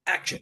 Action.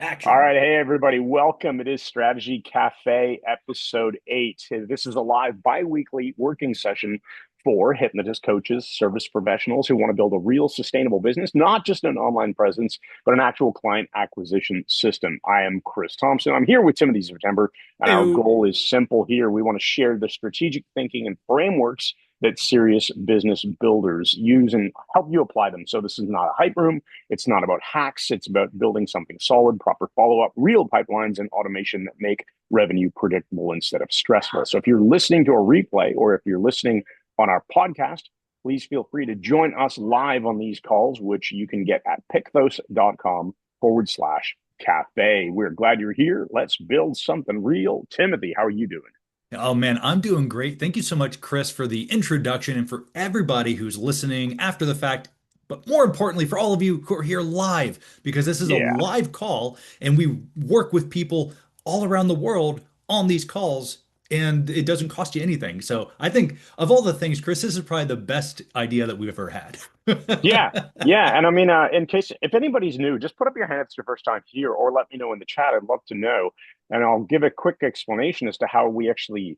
All Action. right. Hey, everybody. Welcome. It is Strategy Cafe, episode 8. This is a live bi-weekly working session for hypnotist coaches, service professionals who want to build a real sustainable business, not just an online presence, but an actual client acquisition system. I am Chris Thompson. I'm here with Timothy September, and our Ew. goal is simple here. We want to share the strategic thinking and frameworks that serious business builders use and help you apply them. So this is not a hype room. It's not about hacks. It's about building something solid, proper follow up, real pipelines, and automation that make revenue predictable instead of stressful. So if you're listening to a replay or if you're listening on our podcast, please feel free to join us live on these calls, which you can get at pykthos.com/cafe. We're glad you're here. Let's build something real. Timothy, how are you doing? Oh man, I'm doing great. Thank you so much, Chris, for the introduction and for everybody who's listening after the fact. But more importantly, for all of you who are here live, because this is a Yeah. live call and we work with people all around the world on these calls and it doesn't cost you anything. So I think of all the things, Chris, this is probably the best idea that we've ever had. Yeah, yeah, and I mean, in case if anybody's new, just put up your hand if it's your first time here, or let me know in the chat. I'd love to know, and I'll give a quick explanation as to how we actually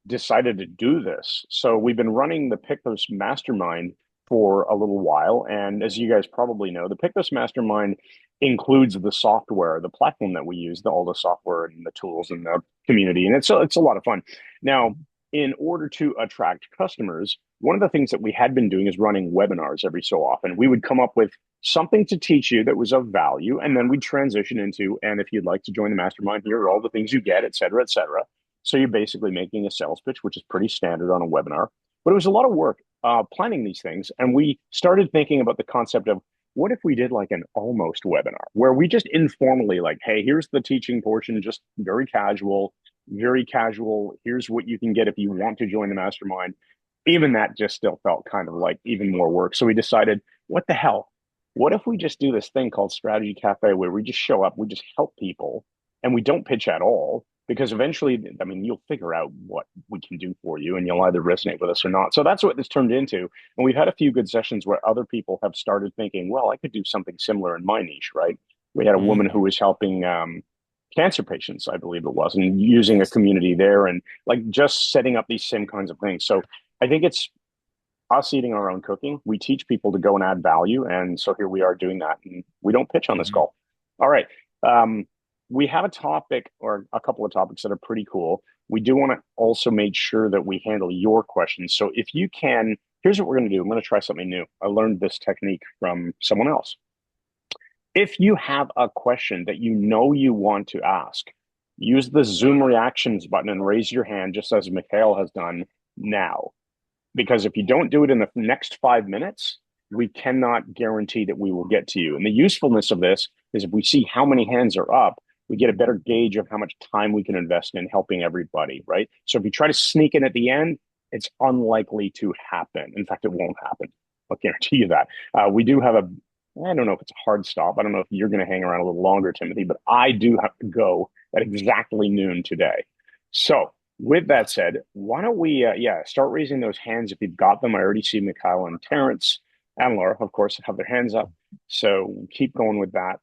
decided to do this. So we've been running the Pykthos Mastermind for a little while, and as you guys probably know, the Pykthos Mastermind includes the software, the platform that we use, all the software and the tools and the community, and it's a lot of fun. Now, in order to attract customers, one of the things that we had been doing is running webinars every so often. We would come up with something to teach you that was of value, and then we'd transition into, and if you'd like to join the mastermind, here are all the things you get, et cetera, et cetera. So you're basically making a sales pitch, which is pretty standard on a webinar. But it was a lot of work planning these things. And we started thinking about the concept of what if we did like an almost webinar where we just informally, like, hey, here's the teaching portion, just very casual, very casual. Here's what you can get if you want to join the mastermind. Even that just still felt kind of like even more work. So we decided, what the hell? What if we just do this thing called Strategy Cafe where we just show up, we just help people, and we don't pitch at all? Because eventually, I mean, you'll figure out what we can do for you and you'll either resonate with us or not. So that's what this turned into. And we've had a few good sessions where other people have started thinking, well, I could do something similar in my niche, right? We had a woman who Mhm. was helping cancer patients, I believe it was, and using a Yes. community there and like just setting up these same kinds of things. So I think it's us eating our own cooking. We teach people to go and add value. And so here we are doing that. And we don't pitch on this Mhm. call. All right. Um, we have a topic or a couple of topics that are pretty cool. We do want to also make sure that we handle your questions. So if you can, here's what we're going to do. I'm going to try something new. I learned this technique from someone else. If you have a question that you know you want to ask, use the Zoom reactions button and raise your hand, just as Mikhail has done now. Because if you don't do it in the next 5 minutes, we cannot guarantee that we will get to you. And the usefulness of this is if we see how many hands are up, we get a better gauge of how much time we can invest in helping everybody, right? So if you try to sneak in at the end, it's unlikely to happen. In fact, it won't happen. I'll guarantee you that. We do have I don't know if it's a hard stop. I don't know if you're going to hang around a little longer, Timothy, but I do have to go at exactly noon today. So with that said, why don't we, start raising those hands if you've got them. I already see Mikhail and Terance and Laura, of course, have their hands up. So keep going with that.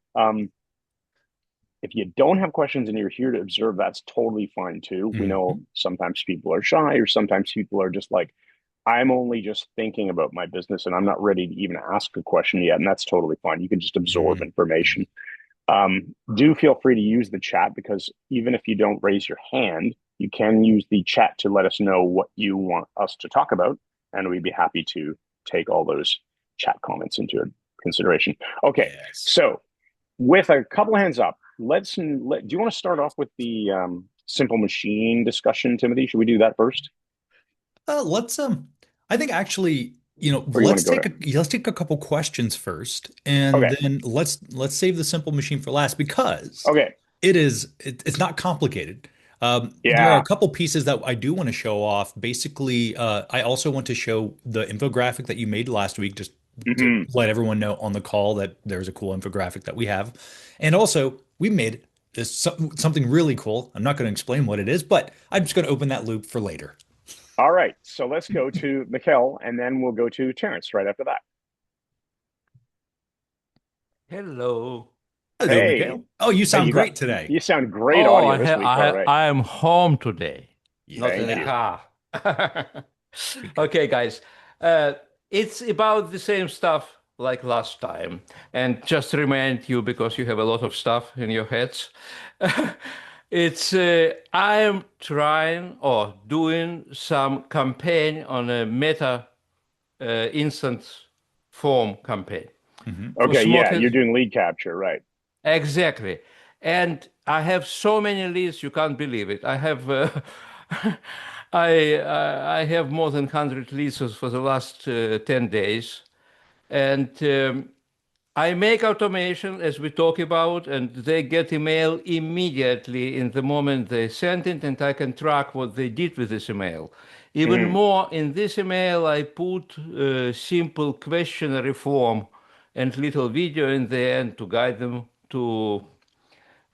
If you don't have questions and you're here to observe, that's totally fine too. We know Mhm. sometimes people are shy or sometimes people are just like, I'm only just thinking about my business and I'm not ready to even ask a question yet. And that's totally fine. You can just absorb Mhm. information. Do feel free to use the chat because even if you don't raise your hand, you can use the chat to let us know what you want us to talk about. And we'd be happy to take all those chat comments into consideration. Okay, Yes. so with a couple of hands up, do you want to start off with the simple machine discussion, Timothy? Should we do that first? Let's I think actually, Or you want to go to? let's take a couple questions first, and Okay, then let's save the simple machine for last because okay, it's not complicated. There are a yeah. couple pieces that I do want to show off. Basically, I also want to show the infographic that you made last week, just to Hmm. let everyone know on the call that there's a cool infographic that we have. And also, we made something really cool. I'm not going to explain what it is, but I'm just going to open that loop for later. All right, so let's go to Mikhail and then we'll go to Terrence right after that. Hello. Hello, Hey, Mikhail. Oh, you hey, sound great today. you sound great Oh, audio this week. All right. I am home today, not in Thank a Yeah. you. car. Good, good. Okay, guys. Uh, it's about the same stuff like last time. And just to remind you, because you have a lot of stuff in your heads, I am trying or doing some campaign on a meta instant form campaign for Okay, yeah, you're smokers. doing lead capture, right? Exactly. And I have so many leads, you can't believe it. I have more than 100 leads for the last 10 days. And I make automation as we talk about, and they get email immediately in the moment they send it, and I can track what they did with this email. Even Hmm. more, in this email, I put a simple questionnaire form and little video in the end to guide them to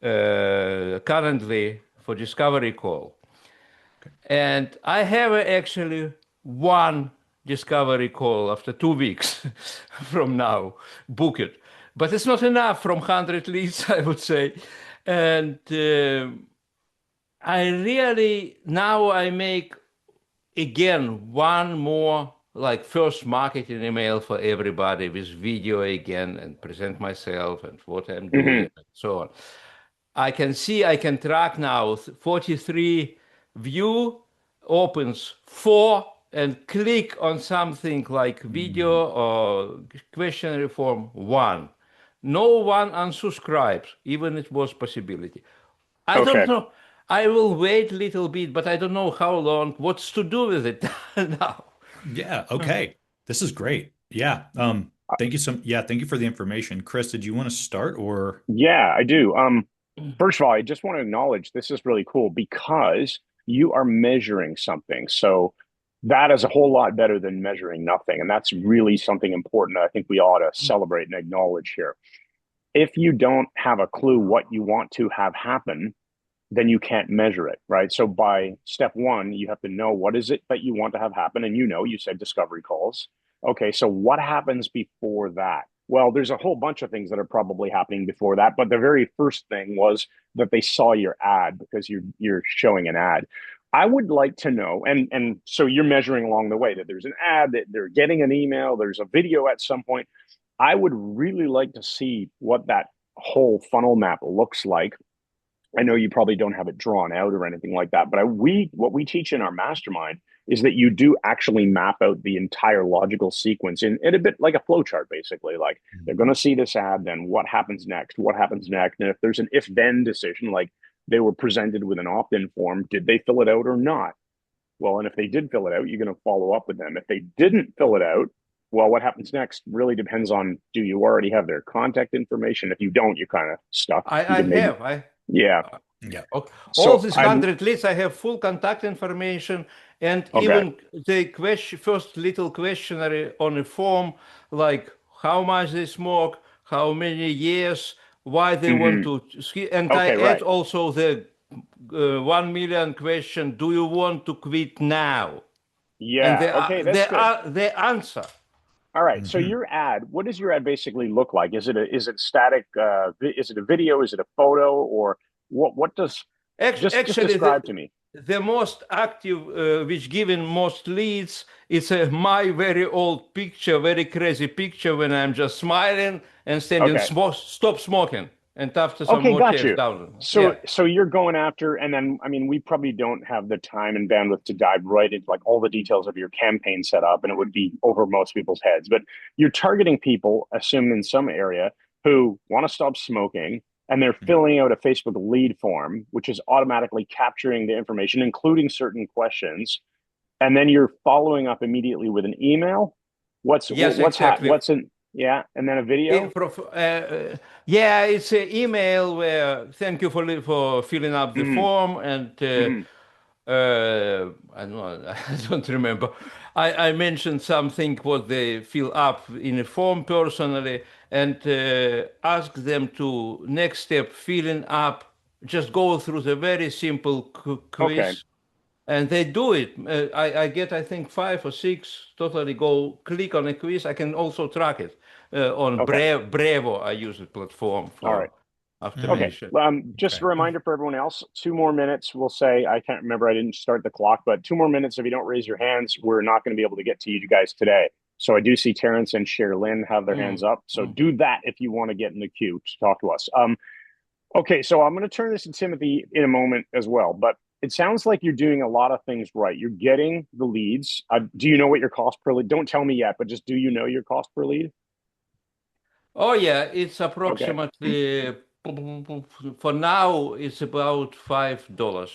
currently for discovery call. Okay. And I have actually one discovery call after 2 weeks from now, book it. But it's not enough from 100 leads, I would say. And I really, now I make again one more like first marketing email for everybody with video again and present myself and what I'm Hmm. doing and so on. I can see, I can track now 43 view opens 4 and click on something like Mhm. video or questionnaire form 1. No one unsubscribes, even it was possibility. I don't Okay. know. I will wait a little bit, but I don't know how long, what's to do with it now. Yeah, okay. This is great. Yeah. Thank you thank you for the information. Chris, did you want to start or Yeah, I do. First of all, I just want to acknowledge this is really cool because you are measuring something. So that is a whole lot better than measuring nothing. And that's really something important that I think we ought to celebrate and acknowledge here. If you don't have a clue what you want to have happen, then you can't measure it, right? So by step one, you have to know what is it that you want to have happen. And you said discovery calls. Okay, so what happens before that? Well, there's a whole bunch of things that are probably happening before that, but the very first thing was that they saw your ad because you're showing an ad. I would like to know, and so you're measuring along the way that there's an ad, that they're getting an email, there's a video at some point. I would really like to see what that whole funnel map looks like. I know you probably don't have it drawn out or anything like that, but what we teach in our mastermind is that you do actually map out the entire logical sequence in a bit like a flowchart, basically. Like they're going Mhm. to see this ad, then what happens next? What happens next? And if there's an if then decision, like they were presented with an opt in form, did they fill it out or not? Well, and if they did fill it out, you're going to follow up with them. If they didn't fill it out, well, what happens next really depends on, do you already have their contact information? If you don't, you're kind of stuck. You I can maybe, have. I yeah. Yeah. All So these I'm 100 leads, I have full contact information and okay. even the first little questionnaire on a form, like how much they smoke, how many years, why they want Hmm. to ski, and I Okay, add right. also the 1 million question, do you want to quit now? And Yeah. Okay, that's good. they answer. All right. So Hmm. your ad, what does your ad basically look like? Is it static? Is it a video? Is it a photo? Or what does just Actually, describe to me? the most active, which given most leads, is my very old picture, very crazy picture when I'm just smiling and standing, Okay. stop smoking, and after some Okay, more got chairs you. down. So Yeah. so you're going after, and then I mean, we probably don't have the time and bandwidth to dive right into like all the details of your campaign setup, and it would be over most people's heads. But you're targeting people, assume in some area, who want to stop smoking, and they're filling out a Facebook lead form, which is automatically capturing the information, including certain questions, and then you're following up immediately with an email. Yes, exactly. What's in yeah, and then a video. Yeah, it's an email where thank you for filling up the Hmm. form and Hmm. I don't know, I don't remember. I mentioned something what they fill up in a form personally and ask them to next step filling up. Just go through the very simple Okay. quiz And they do it. I get, I think, 5 or 6 totally go click on a quiz. I can also track it on Okay. Brevo. I use the platform All for right. Okay. Mm, automation. Just okay. a reminder for everyone else, 2 more minutes. We'll say, I can't remember, I didn't start the clock, but 2 more minutes. If you don't raise your hands, we're not going to be able to get to you guys today. So I do see Terance and Sherilyn have their hands Mm, up. So mm. do that if you want to get in the queue to talk to us. Okay, so I'm going to turn this to Timothy in a moment as well, but it sounds like you're doing a lot of things right. You're getting the leads. Do you know what your cost per lead? Don't tell me yet, but just do you know your cost per lead? Oh yeah, it's Okay. approximately for now it's about $5.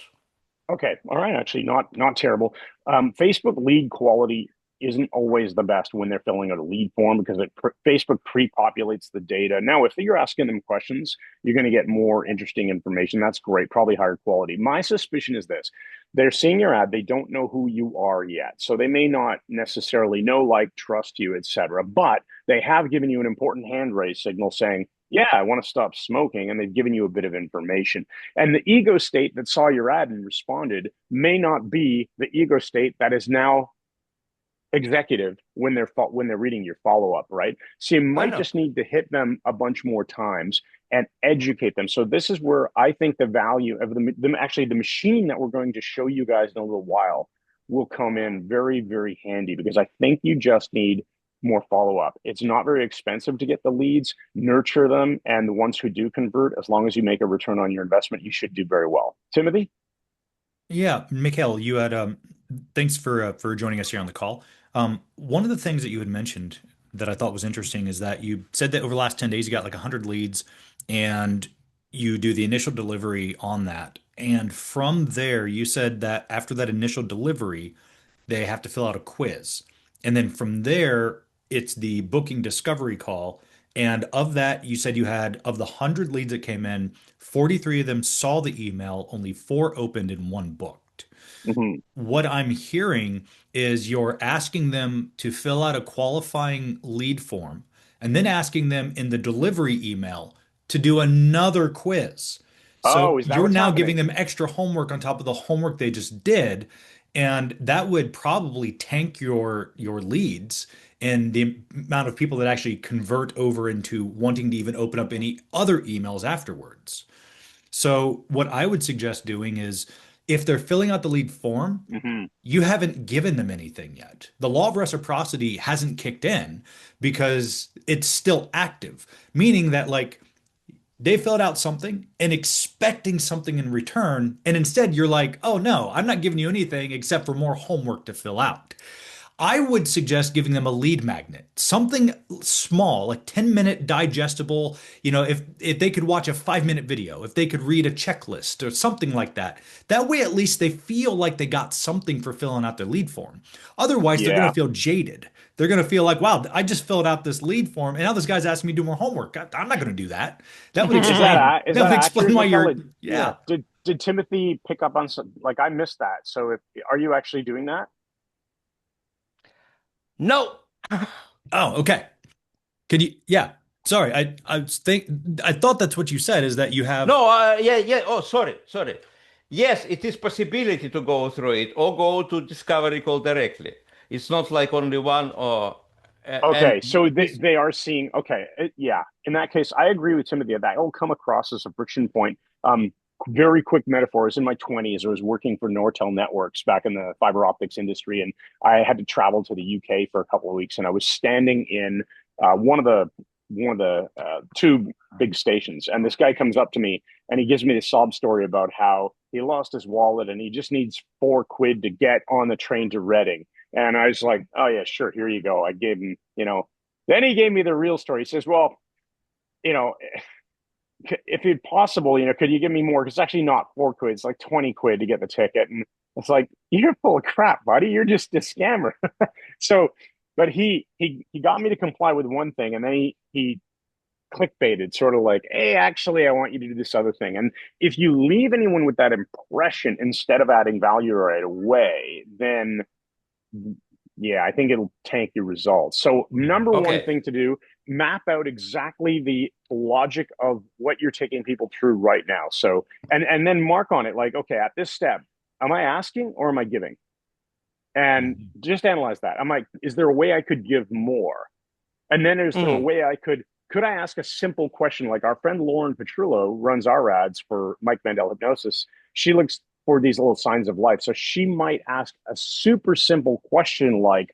Okay, all right. Actually, not terrible. Facebook lead quality isn't always the best when they're filling out a lead form because Facebook pre-populates the data. Now, if you're asking them questions, you're going to get more interesting information. That's great, probably higher quality. My suspicion is this: they're seeing your ad, they don't know who you are yet, so they may not necessarily know, like, trust you, etc. But they have given you an important hand raise signal saying, "Yeah, I want to stop smoking," and they've given you a bit of information. And the ego state that saw your ad and responded may not be the ego state that is now executive when they're reading your follow up, right? So you I might know. just need to hit them a bunch more times and educate them. So this is where I think the value of actually the machine that we're going to show you guys in a little while will come in very, very handy because I think you just need more follow up. It's not very expensive to get the leads, nurture them, and the ones who do convert, as long as you make a return on your investment, you should do very well. Timothy? Yeah, Mikhail, you had thanks for joining us here on the call. One of the things that you had mentioned that I thought was interesting is that you said that over the last 10 days you got like 100 leads and you do the initial delivery on that. And from there, you said that after that initial delivery, they have to fill out a quiz. And then from there, it's the booking discovery call. And of that, you said you had, of the 100 leads that came in, 43 of them saw the email, only four opened and one booked. Mm-hmm. What I'm hearing is you're asking them to fill out a qualifying lead form and then asking them in the delivery email to do another quiz. Oh, So is that you're what's now giving happening? them extra homework on top of the homework they just did, and that would probably tank your leads and the amount of people that actually convert over into wanting to even open up any other emails afterwards. So what I would suggest doing is if they're filling out the lead form, Mm-hmm. you haven't given them anything yet. The law of reciprocity hasn't kicked in because it's still active, meaning that like they filled out something and expecting something in return, and instead you're like, oh no, I'm not giving you anything except for more homework to fill out. I would suggest giving them a lead magnet, something small, like 10-minute digestible. If they could watch a 5-minute video, if they could read a checklist or something like that. That way, at least they feel like they got something for filling out their lead form. Otherwise, they're going Yeah. to feel jaded. They're going to feel like, wow, I just filled out this lead form, and now this guy's asking me to do more homework. I'm not going to do that. That would explain. Is That that would explain accurate, why Mikhail? you're, yeah. Did Timothy pick up on some, like, I missed that. So if are you actually doing that? No. Oh, okay. Could you? Yeah. Sorry, I thought that's what you said is that you have. No, yeah, yeah. Oh, sorry. Yes, it is possibility to go through it or go to discovery call directly. It's not like only one or Okay, and so this. they are seeing. Okay, yeah. In that case, I agree with Timothy that will come across as a friction point. Very quick metaphor. I was in my 20s. I was working for Nortel Networks back in the fiber optics industry, and I had to travel to the UK for a couple of weeks. And I was standing in one of the two big stations, and this guy comes up to me and he gives me the sob story about how he lost his wallet and he just needs 4 quid to get on the train to Reading. And I was like, oh, yeah, sure. Here you go. I gave him, then he gave me the real story. He says, well, you know, if it's possible, could you give me more? Because it's actually not 4 quid. It's like 20 quid to get the ticket. And it's like, you're full of crap, buddy. You're just a scammer. So, but he got me to comply with one thing. And then he clickbaited, sort of like, hey, actually, I want you to do this other thing. And if you leave anyone with that impression instead of adding value right away, then yeah, I think it'll tank your results. So, Yeah. number one Okay. thing to do, map out exactly the logic of what you're taking people through right now. So, and then mark on it like, okay, at this step, am I asking or am I giving? And Mhm. just analyze that. I'm like, is there a way I could give more? And then is there a Mm. way could I ask a simple question? Like our friend Lauren Petrillo runs our ads for Mike Mandel Hypnosis. She looks for these little signs of life. So she might ask a super simple question like,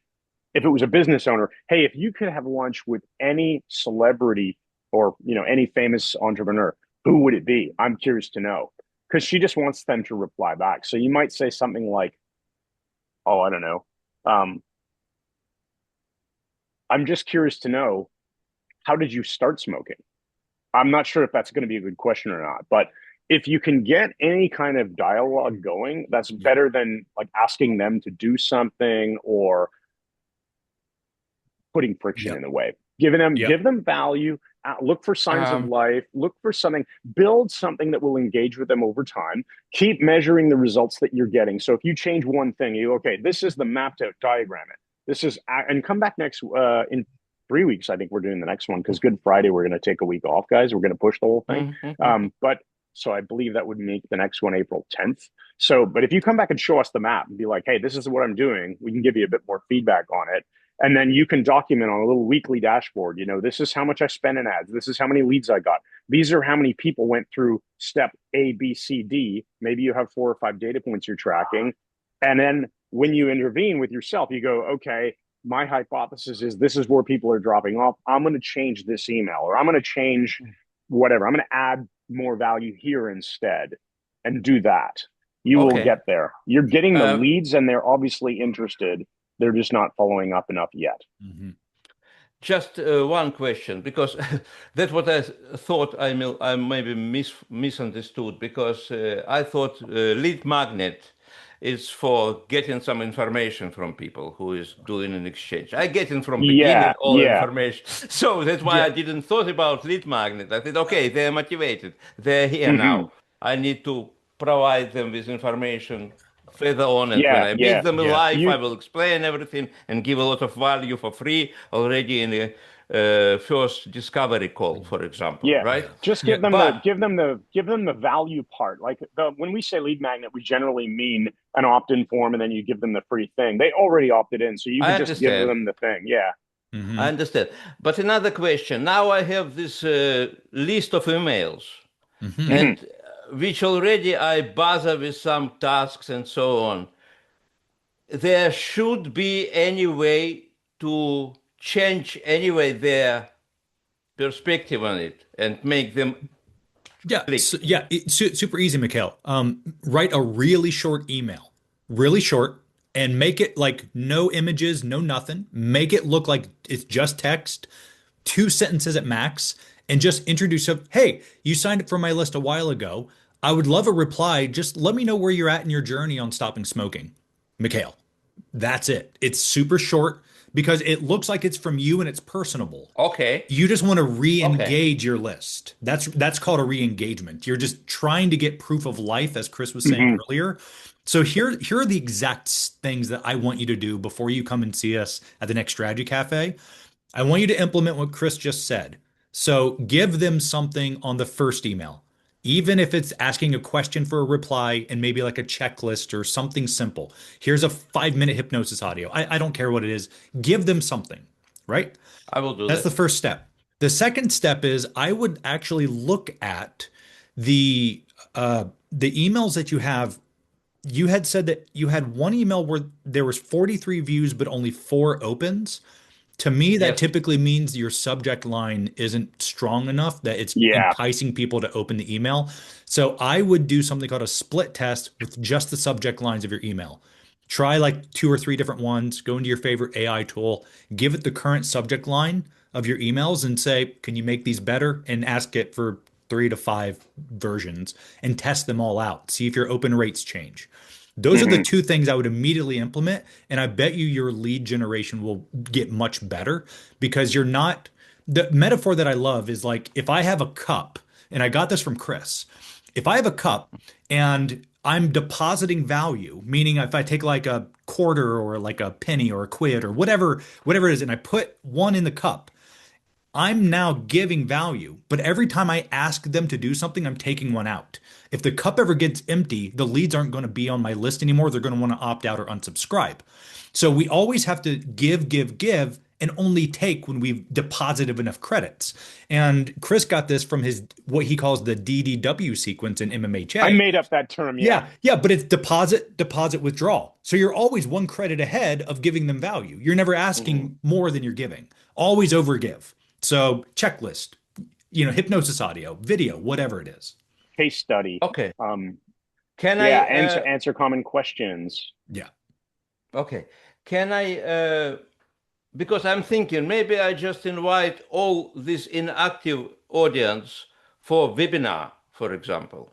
if it was a business owner, hey, if you could have lunch with any celebrity or any famous entrepreneur, who would it be? I'm curious to know. Because she just wants them to reply back. So you might say something like, oh, I don't know. Um, I'm just curious to know, how did you start smoking? I'm not sure if that's going to be a good question or not, but if you can get any kind of dialogue going, that's Yeah. better than like asking them to do something or putting friction in Yep. the way. Give Yep. them value, look for signs of Um, life, look for something, build something that will engage with them over time. Keep measuring the results that you're getting. So if you change one thing, okay, this is the mapped out diagram. This is, and come back next in 3 weeks. I think we're doing the next one because Good Friday we're going to take a week off, guys. We're going to push the whole thing. mhm. But so I believe that would make the next one April 10th. So, but if you come back and show us the map and be like, hey, this is what I'm doing, we can give you a bit more feedback on it, and then you can document on a little weekly dashboard, this is how much I spent in ads. This is how many leads I got. These are how many people went through step A, B, C, D. Maybe you have 4 or 5 data points you're tracking. And then when you intervene with yourself, you go, okay, my hypothesis is this is where people are dropping off. I'm going to change this email, or I'm going to change whatever. I'm going to add more value here instead and do that. You will Okay. get there. You're getting the Uh, leads and they're obviously interested. They're just not following up enough yet. Mhm. just one question, because that's what I thought I maybe misunderstood, because I thought lead magnet is for getting some information from people who is doing an exchange. I get in from beginning Yeah, all yeah. information. So that's why Yeah. I didn't thought about lead magnet. I said, okay, they're motivated. They're here Hmm. now. I need to provide them with information further on. And when Yeah, I meet yeah. them in Yeah. life, I You will explain everything and give a lot of value for free already in the first discovery call, for example, Yeah, right? Yeah. just Yeah. But give them the value part. Like when we say lead magnet, we generally mean an opt-in form, and then you give them the free thing. They already opted in, so you I could just give understand. them the thing. Yeah. I Hmm. understand. But another question. Now I have this list of emails, Hmm. and Hmm. which already I bother with some tasks and so on. There should be any way to change anyway their perspective on it and make them Yeah. So, click. yeah. Super easy, Mikhail. Write a really short email, really short, and make it like no images, no nothing. Make it look like it's just text, 2 sentences at max, and just introduce yourself. Hey, you signed up for my list a while ago. I would love a reply. Just let me know where you're at in your journey on stopping smoking, Mikhail. That's it. It's super short because it looks like it's from you and it's personable. Okay. You just want to Okay. re-engage your list. That's called a re-engagement. You're just trying to get proof of life, as Chris was saying Hmm. earlier. So here are the exact things that I want you to do before you come and see us at the next strategy cafe. I want you to implement what Chris just said. So give them something on the first email, even if it's asking a question for a reply and maybe like a checklist or something simple. Here's a 5 minute hypnosis audio. I don't care what it is. Give them something, right? I will do That's the that. first step. The second step is I would actually look at the the emails that you have. You had said that you had one email where there was 43 views but only 4 opens. To me, that Yes. typically means your subject line isn't strong enough that it's Yeah. enticing people to open the email. So I would do something called a split test with just the subject lines of your email. Try like 2 or 3 different ones, go into your favorite AI tool, give it the current subject line of your emails and say, can you make these better? And ask it for 3 to 5 versions and test them all out. See if your open rates change. Those are the Hmm. 2 things I would immediately implement. And I bet you your lead generation will get much better because you're not. The metaphor that I love is like if I have a cup, and I got this from Chris, if I have a cup and I'm depositing value, meaning if I take like a quarter or like a penny or a quid or whatever it is, and I put one in the cup, I'm now giving value, but every time I ask them to do something, I'm taking one out. If the cup ever gets empty, the leads aren't going to be on my list anymore. They're going to want to opt out or unsubscribe. So we always have to give, give, give, and only take when we've deposited enough credits. And Chris got this from his what he calls the DDW sequence in I MMHA. made up that term. Yeah, yeah, but it's deposit, deposit, withdrawal. So you're always one credit ahead of giving them value. You're never asking more than you're giving. Always overgive. So checklist, hypnosis audio, video, whatever it is. Case study. Okay. Can I answer common questions? Yeah. Okay. Can I because I'm thinking maybe I just invite all this inactive audience for webinar, for example.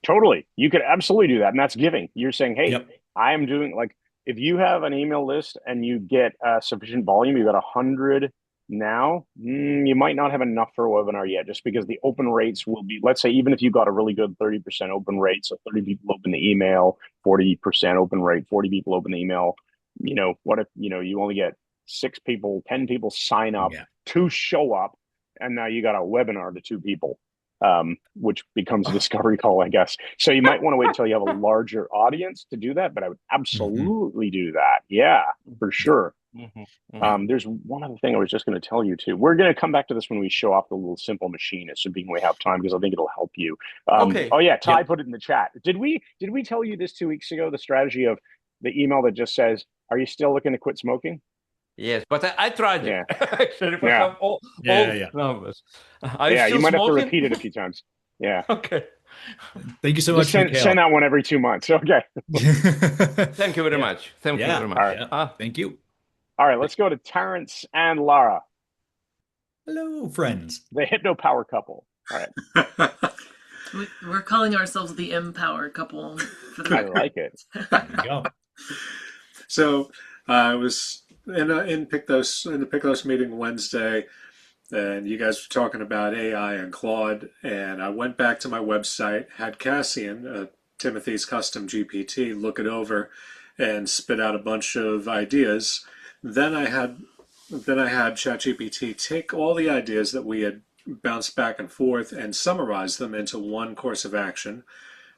Totally. You could absolutely do that. And that's giving. You're saying, hey, Yep. I am doing like, if you have an email list and you get sufficient volume, you got 100 now, you might not have enough for a webinar yet, just because the open rates will be, let's say, even if you got a really good 30% open rate, so 30 people open the email, 40% open rate, 40 people open the email, what if, you only get 6 people, 10 people sign up, 2 show up, and now you got a webinar to 2 people. Which becomes a discovery call, I guess. So you might want to wait until you have a larger audience to do that, but I would absolutely do that. Yeah, for sure. There's one other thing I was just going to tell you too. We're going to come back to this when we show off the little simple machine, assuming we have time, because I think it'll help you. Okay. Oh yeah, Ty put it in the chat. Did we tell you this 2 weeks ago? The strategy of the email that just says, "Are you still looking to quit smoking?" Yes, but I tried it actually for some old numbers. You might have to repeat it a few times. Yeah. Okay. Thank you so much. Send that one every 2 months. Okay. Thank you very much. Thank you very much. All right. Thank you. All right, let's go to Terance and Lara. Hello, friends. The hypno power couple. All right. We're calling ourselves the M-Power couple. For the I like it. There you go. So I was in the Pykthos meeting Wednesday, and you guys were talking about AI and Claude, and I went back to my website, had Cassian, Timothy's custom GPT, look it over and spit out a bunch of ideas. Then I had ChatGPT take all the ideas that we had bounced back and forth and summarize them into one course of action.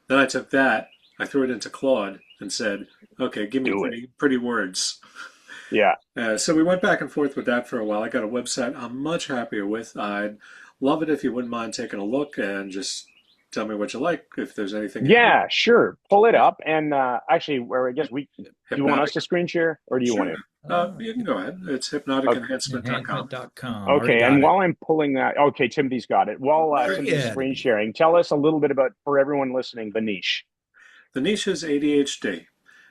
Then I took that, I threw it into Claude and said, okay, give me pretty words. Yeah. So we went back and forth with that for a while. I got a website I'm much happier with. I'd love it if you wouldn't mind taking a look and just tell me what you like, if there's anything. Yeah, sure. Pull it up. And actually, where I guess do you want us to screen share, or do you want to? You can go ahead. It's hypnoticenhancement.com. Okay, and while I'm pulling that, okay, Timothy's got it. While Timothy's screen sharing, tell us a little bit about, for everyone listening, the niche. The niche is ADHD.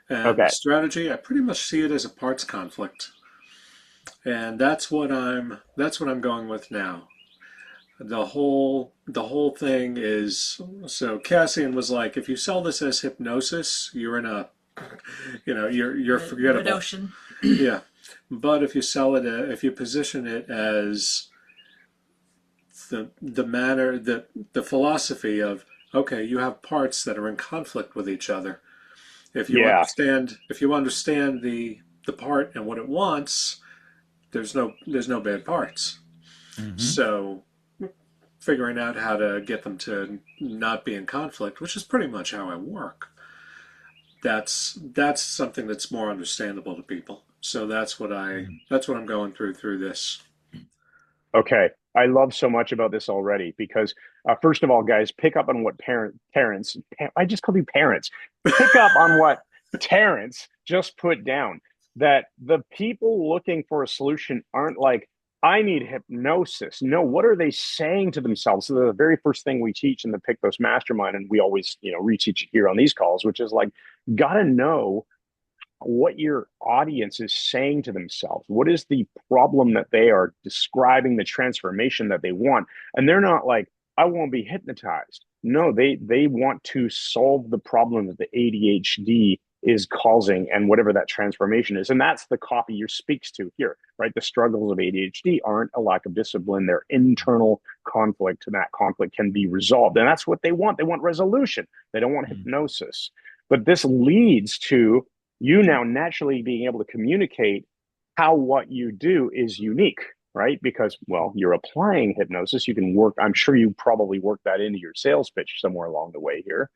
And the strategy, I pretty much see it as a parts conflict. And that's what I'm going with now. The whole thing is, so Cassian was like, if you sell this as hypnosis, you're in a, you're forgettable. Ocean. Yeah. But if you sell it, if you position it as the manner, the philosophy of, okay, you have parts that are in conflict with each other. If you understand the part and what it wants, there's no bad parts. So figuring out how to get them to not be in conflict, which is pretty much how I work, that's something that's more understandable to people. So that's what I'm going through this. Okay. I love so much about this already because, first of all, guys, pick up on what Terance, I just called you parents, pick up on what Terance just put down, that the people looking for a solution aren't like, I need hypnosis. No, what are they saying to themselves? So the very first thing we teach in the Pykthos Mastermind, and we always, reteach it here on these calls, which is like, gotta know what your audience is saying to themselves. What is the problem that they are describing, the transformation that they want? And they're not like, I won't be hypnotized. No, they want to solve the problem that the ADHD is causing and whatever that transformation is. And that's the copy you speaks to here, right? The struggles of ADHD aren't a lack of discipline. They're internal conflict, and that conflict can be resolved. And that's what they want. They want resolution. They don't want hypnosis. But this leads to you now naturally being able to communicate how what you do is unique. right? Because, well, you're applying hypnosis. You can work, I'm sure you probably work that into your sales pitch somewhere along the way here.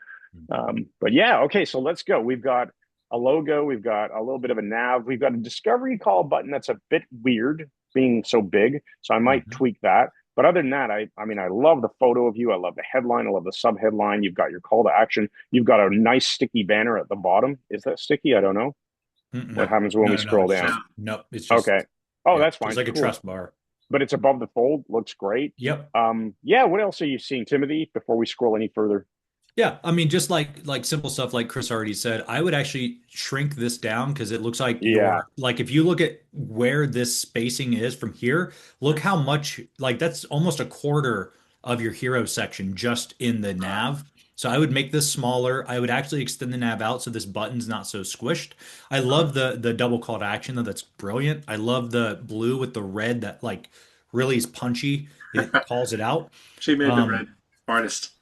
But yeah, okay, so let's go. We've got a logo, we've got a little bit of a nav, we've got a discovery call button that's a bit weird being so big, so I might tweak that. But other than that, I mean, I love the photo of you. I love the headline. I love the subheadline. You've got your call to action. You've got a nice sticky banner at the bottom. Is that sticky? I don't know. What happens when we scroll down? Nope, it's just okay. Oh, yeah, that's fine. it's like a cool. trust bar. But it's above the fold. Looks great. Yep. Yeah. What else are you seeing, Timothy? Before we scroll any further. Yeah, I mean, just like simple stuff like Chris already said, I would actually shrink this down because it looks like Yeah. like if you look at where this spacing is from here, look how much like that's almost a quarter of your hero section just in the nav. So I would make this smaller. I would actually extend the nav out so this button's not so squished. I love the double call to action though. That's brilliant. I love the blue with the red that like really is punchy. It calls it out. She made the red artist.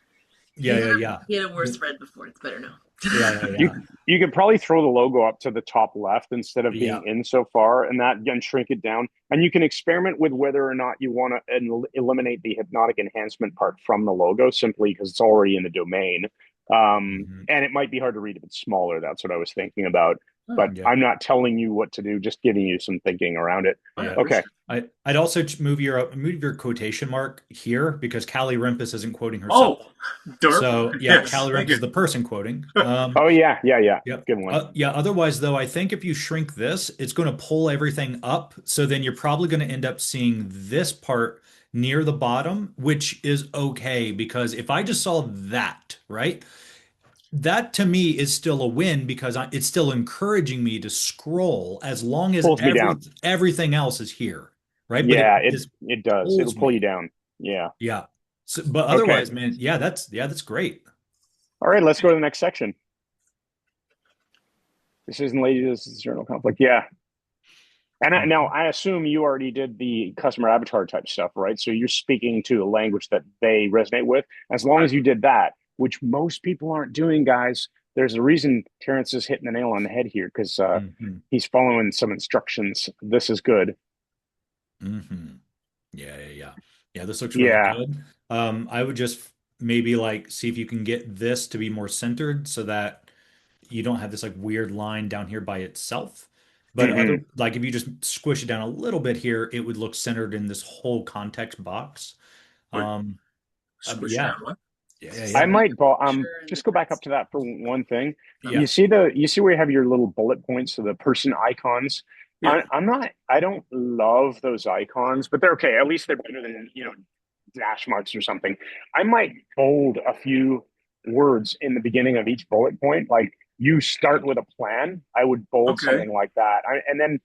Yeah. He had a worse red before. It's better now. Yeah. You could probably throw the logo up to the top left instead of being Yeah. in so far, and that again shrink it down. And you can experiment with whether or not you want to eliminate the hypnotic enhancement part from the logo simply because it's already in the domain. And it might be hard to read if it's smaller. That's what I was thinking about. But Yeah. I'm not telling you what to do, just giving you some thinking around it. Yeah. Okay. I'd also move your quotation mark here because Callie Rimpus isn't quoting herself. Oh, derp. So yeah, Yes, Callie thank Rimpus is the person quoting. Oh yeah. Yep. Good one. Yeah. Otherwise, though, I think if you shrink this, it's going to pull everything up. So then you're probably going to end up seeing this part near the bottom, which is okay because if I just saw that, right? That to me is still a win because it's still encouraging me to scroll as long as Pulls me down. everything else is here, right? Yeah, But it does. pulls It'll pull me. you down. Yeah. Yeah. So, but otherwise, man, that's great. All right, let's go to the next section. This isn't lady, this is journal conflict. Yeah. And now I assume you already did the customer avatar type stuff, right? So you're speaking to a language that they resonate with. As long as you did that, which most people aren't doing, guys, there's a reason Terance is hitting the nail on the head here because he's following some instructions. This is good. Yeah. This looks really good. I would just maybe like see if you can get this to be more centered so that you don't have this like weird line down here by itself. But like if you just squish it down a little bit here, it would look centered in this whole context box. Squish yeah. down what? Yeah. I might just go back up to that for one thing. Yeah. You see where you have your little bullet points, so the person icons. Yeah. I don't love those icons, but they're okay. At least they're better than dash marks or something. I might bold a few words in the beginning of each bullet point, like you start with a plan. I would bold something like that, and then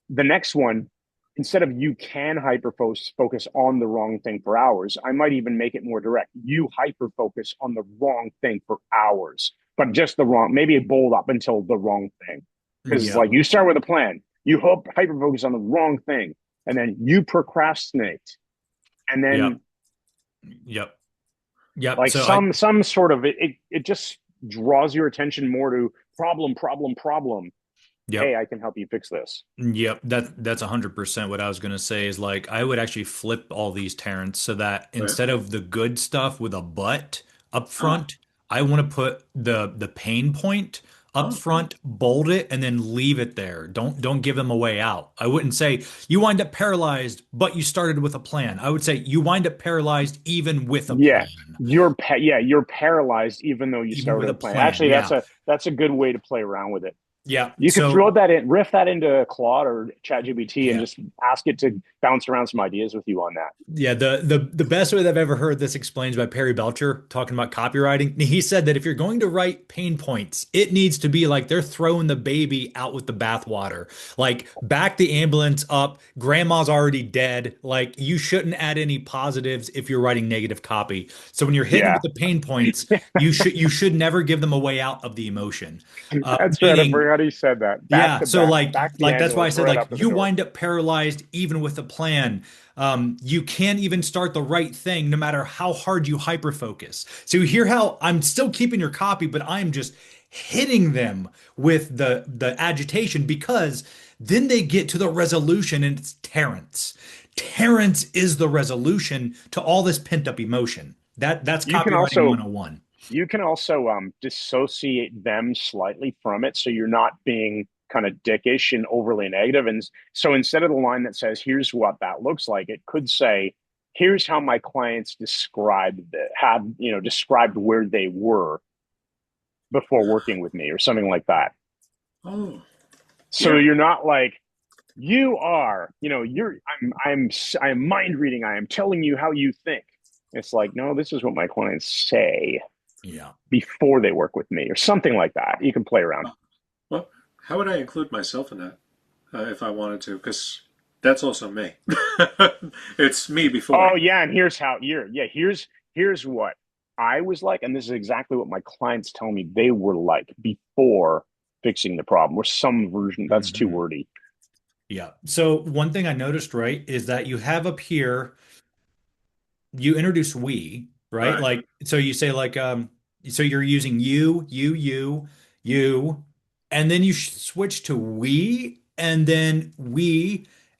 the next one, instead of you can hyper focus on the wrong thing for hours, I might even make it more direct. You hyper focus on the wrong thing for hours, but just the wrong, maybe a bold up until the wrong thing. Because like you start with a plan, you hyper focus on the wrong thing, and then you procrastinate. And then Yep. Like So some sort of it just draws your attention more to problem. Yep. Hey, I can help you fix this. Yep, that's 100% what I was gonna say is like I would actually flip all these Terrence so that instead of the good stuff with a but up front, I want to put the pain point up front, bold it, and then leave it there. Don't give them a way out. I wouldn't say you wind up paralyzed, but you started with a plan. I would say you wind up paralyzed even with a plan. You're paralyzed even though you started with a plan. Actually, that's a good way to play around with it. Yeah. You can throw that in, riff that into Claude or ChatGPT and just ask it to bounce around some ideas with you on that. Yeah. The best way that I've ever heard this explained by Perry Belcher talking about copywriting. He said that if you're going to write pain points, it needs to be like they're throwing the baby out with the bathwater. Like back the ambulance up, grandma's already dead. Like you shouldn't add any positives if you're writing negative copy. So when you're hitting with the pain points, you should never give them a way out of the emotion. That's right. I forgot he said that. So that's why I said like you wind up paralyzed even with a plan. You can't even start the right thing no matter how hard you hyper focus. So you hear how I'm still keeping your copy, but I'm just hitting them with the agitation because then they get to the resolution and it's Terance. Terance is the resolution to all this pent up emotion. That's You can copywriting also 101. you can also dissociate them slightly from it, so you're not being kind of dickish and overly negative. And so instead of the line that says, "Here's what that looks like," it could say, "Here's how my clients described it, described where they were before working with me," or something like that. Oh, So yeah. you're not like, you are, I'm mind reading. I am telling you how you think. It's like, no, this is what my clients say Yeah. before they work with me, or something like that. You can play around. Well, how would I include myself in that if I wanted to? Because that's also me. It's me Oh before. yeah, and here's what I was like, and this is exactly what my clients tell me they were like before fixing the problem, or some version that's too Mhm. wordy. Yeah. So one thing I noticed, right, is that you have up here, you introduce we, right? Right. Like, so you say like, so you're using you, and then you switch to we, and then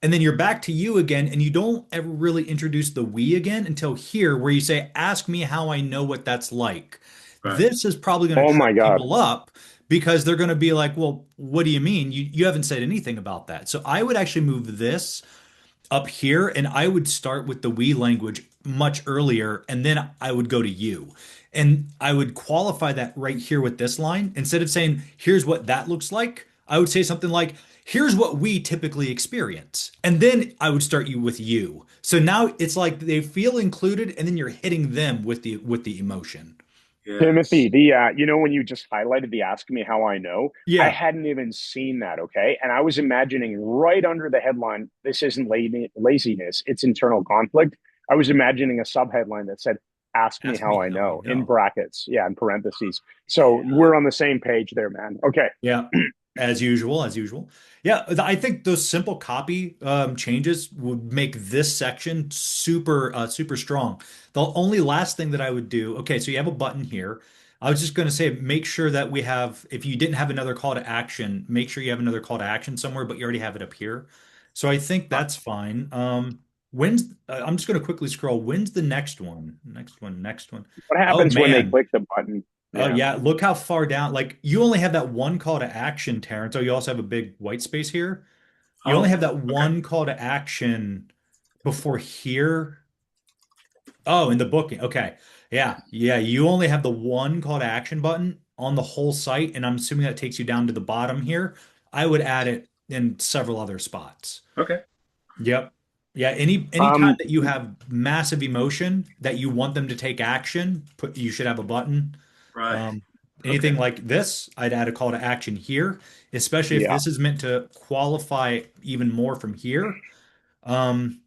you're back to you again, and you don't ever really introduce the we again until here, where you say, ask me how I know what that's like. Right. This is probably going to Oh trip my God. people up because they're going to be like, well, what do you mean? You haven't said anything about that. So I would actually move this up here and I would start with the we language much earlier and then I would go to you. And I would qualify that right here with this line. Instead of saying, here's what that looks like, I would say something like, here's what we typically experience. And then I would start you with you. So now it's like they feel included and then you're hitting them with the emotion. Yes. Timothy, when you just highlighted the ask me how I know, I Yeah. hadn't even seen that. Okay. And I was imagining right under the headline, this isn't laziness, it's internal conflict. I was imagining a sub headline that said, ask me Ask how me I how I know, in know. brackets. Yeah. In parentheses. So Yeah. we're on the same page there, man. Okay. Yeah, as usual, as usual. Yeah, I think those simple copy changes would make this section super strong. The only last thing that I would do, okay, so you have a button here. I was just going to say, make sure that we have, if you didn't have another call to action, make sure you have another call to action somewhere, but you already have it up here. So I think Uh, that's fine. I'm just going to quickly scroll. When's the next one? Next one, next one. What Oh happens when they man. click the button? Oh Yeah. yeah, look how far down. Like you only have that one call to action, Terrence. Oh, you also have a big white space here. You only oh, have that okay. one call to action before here. Oh, in the booking. Okay. Yeah. Yeah. You only have the one call to action button on the whole site, and I'm assuming that takes you down to the bottom here. I would add it in several other spots. Okay. Yep. Yeah, any time Um, that you have massive emotion that you want them to take action, you should have a button. Right. Um, Okay. anything like this, I'd add a call to action here, especially if yeah. this is meant to qualify even more from here. Um,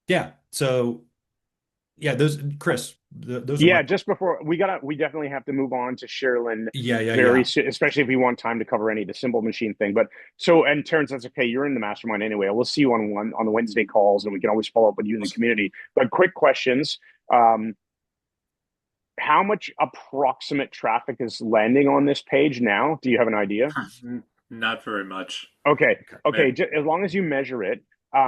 yeah. So yeah, those Chris, those are my Yeah, thoughts. just before we definitely have to move on to Sherilyn very Yeah. soon, especially if we want time to cover any of the symbol machine thing. But so, and Terrence, that's okay. You're in the mastermind anyway. We'll see you on the Wednesday calls, and we can always follow up with you in the community. But quick questions: how much approximate traffic is landing on this page now? Do you have an idea? Not very much. Okay, Okay. okay. As long as you measure it,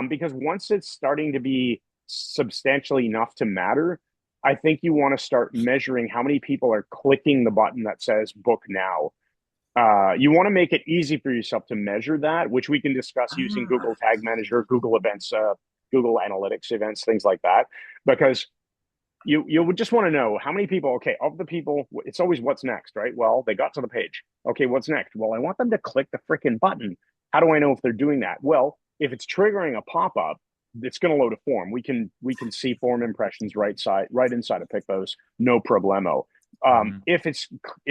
because once it's starting to be substantially enough to matter, I think you want to start measuring how many people are clicking the button that says "Book Now." You want to make it easy for yourself to measure that, which we can discuss using Ah, Google Tag Manager, Google Events, Google Analytics events, things like that, because you would just want to know how many people, okay, of the people, it's always what's next, right? Well, they got to the page. Okay, what's next? Well, I want them to click the freaking button. How do I know if they're doing that? Well, if it's triggering a pop-up, it's going to load a form. We can see form impressions right inside of Pykthos, no problemo. Mhm. If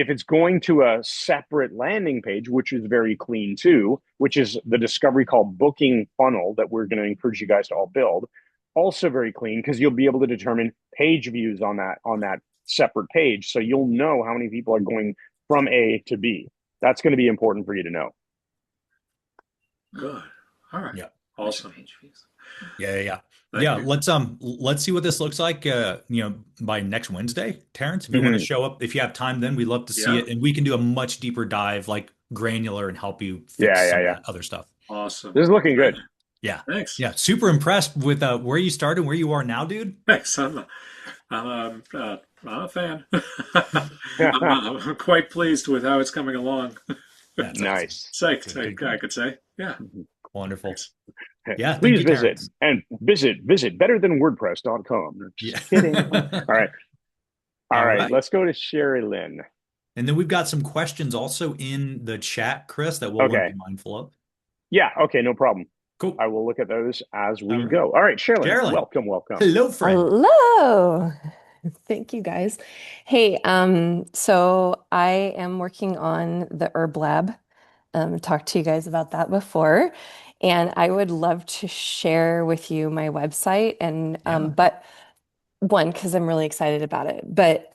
it's going to a separate landing page, which is very clean too, which is the discovery called booking funnel that we're going to encourage you guys to all build, also very clean because you'll be able to determine page views on that separate page, so you'll know how many people are going from A to B. That's going to be important for you to know. good. All right. Yeah. Awesome. Page views. Yeah. Thank Yeah, you. let's see what this looks like by next Wednesday. Terrence, if you want to Mm-hmm. show up, if you have time then we'd love to see Yeah. it and we can do a much deeper dive like granular and help you Yeah, fix yeah, some of yeah. that other stuff. Awesome. This is looking Great. good. Yeah. Thanks. Yeah. Super impressed with where you started and where you are now, dude. Thanks. I'm a fan. I'm quite pleased with how it's coming along. That's awesome. Nice. Psyched, Good, good, I good. could say. Yeah. Wonderful. Thanks. Yeah. Thank Please you, visit Terrence. and visit betterthanwordpress.com. Yeah. Just kidding. All right. All All right. right. Let's go to Sherilyn. And then we've got some questions also in the chat, Chris, that we'll want to Okay. be mindful of. Yeah. Okay. No problem. Cool. I will look at those as All we right. go. All right, Sherilyn. Sherilyn. Welcome. Welcome. Hello, friend. Hello. Thank you guys. Hey, so I am working on the Herb Lab. Talked to you guys about that before, and I would love to share with you my website and Yeah. but one, because I'm really excited about it. But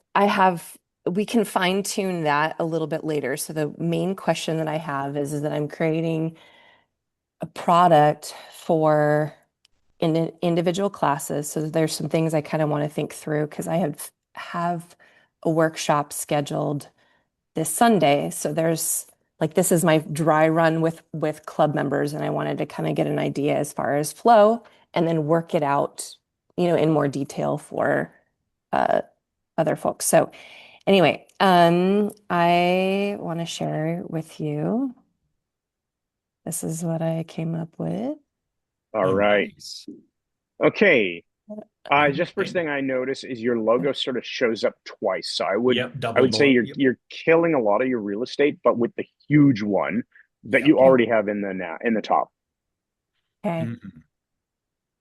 we can fine tune that a little bit later. So the main question that I have is that I'm creating a product for in individual classes. So there's some things I kind of want to think through because I have a workshop scheduled this Sunday. So there's like this is my dry run with club members, and I wanted to kind of get an idea as far as flow and then work it out, in more detail for uh, other folks. So anyway, I want to share with you. This is what I came up with. All Oh, right. nice. Okay. Just first Okay. thing I notice is your logo sort of shows up twice. So I would Yep. I Double would say bullet. you're Yep. you're killing a lot of your real estate, but with the huge one that Yep. you already have in the top. Okay. Mhm.